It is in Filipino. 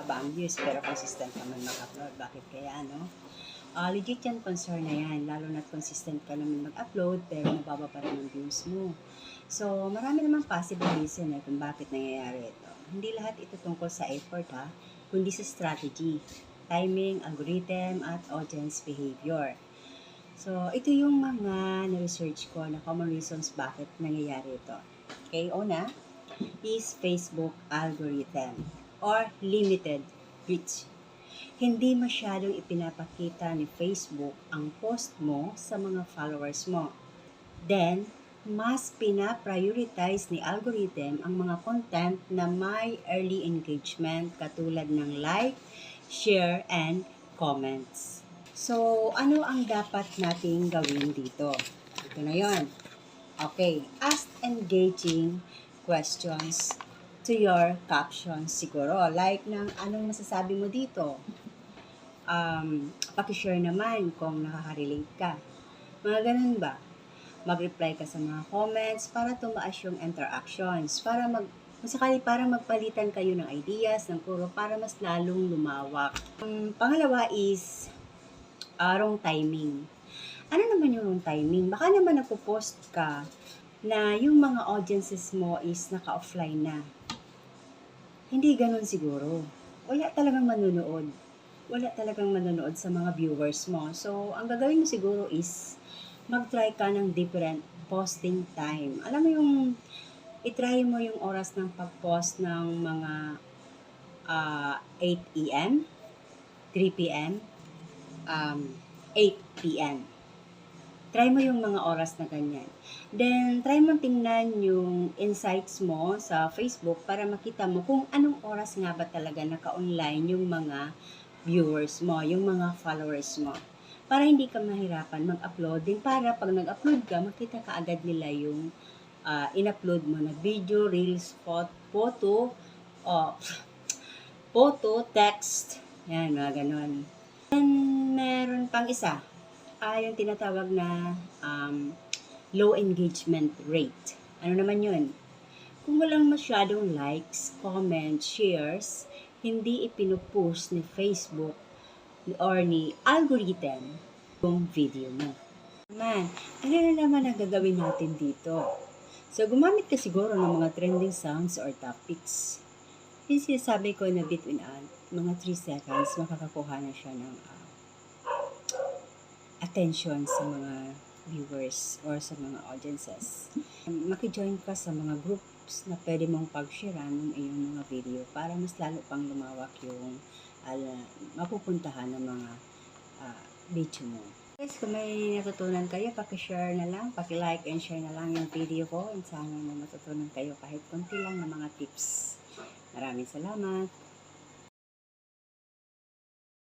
mababa ang views pero consistent naman mag-upload. Bakit kaya, no? Legit yan concern na yan, lalo na consistent ka naman mag-upload pero mababa pa rin ang views mo. So, marami naman possible reason kung bakit nangyayari ito. Hindi lahat ito tungkol sa effort kundi sa strategy, timing, algorithm, at audience behavior. So, ito yung mga na-research ko na common reasons bakit nangyayari ito. Okay, una is Facebook algorithm or limited reach. Hindi masyadong ipinapakita ni Facebook ang post mo sa mga followers mo. Then, mas pina-prioritize ni algorithm ang mga content na may early engagement katulad ng like, share, and comments. So, ano ang dapat nating gawin dito? Ito na yon. Okay, ask engaging questions to your captions siguro. Like ng anong masasabi mo dito? Pakishare naman kung nakaka-relate ka. Mga ganun ba? Mag-reply ka sa mga comments para tumaas yung interactions. Para magpalitan kayo ng ideas, ng puro, para mas lalong lumawak. Pangalawa is wrong timing. Ano naman yung wrong timing? Baka naman nagpo-post ka na yung mga audiences mo is naka-offline na. Hindi ganun siguro. Wala talagang manonood. Wala talagang manonood sa mga viewers mo. So, ang gagawin mo siguro is mag-try ka ng different posting time. Alam mo yung, itry mo yung oras ng pag-post ng mga 8 a.m., 3 p.m., 8 p.m. Try mo yung mga oras na ganyan. Then, try mo tingnan yung insights mo sa Facebook para makita mo kung anong oras nga ba talaga naka-online yung mga viewers mo, yung mga followers mo. Para hindi ka mahirapan mag-upload. Din para pag nag-upload ka, makita ka agad nila yung in-upload mo na video, reels, photo, text, yan, mga ganon. Then, meron pang isa. Yung tinatawag na low engagement rate. Ano naman yun? Kung walang masyadong likes, comments, shares, hindi ipinupost ni Facebook or ni algorithm yung video mo. Ano na naman ang gagawin natin dito? So, gumamit ka siguro ng mga trending sounds or topics. Yung sinasabi ko na between mga 3 seconds, makakakuha na siya ng attention sa mga viewers or sa mga audiences. Maki-join ka sa mga groups na pwede mong pag-sharean ng iyong mga video para mas lalo pang lumawak yung mapupuntahan ng mga video mo. Guys, kung may natutunan kayo, paki-share na lang, paki-like and share na lang yung video ko. And sana may matutunan kayo kahit konti lang na mga tips. Maraming salamat!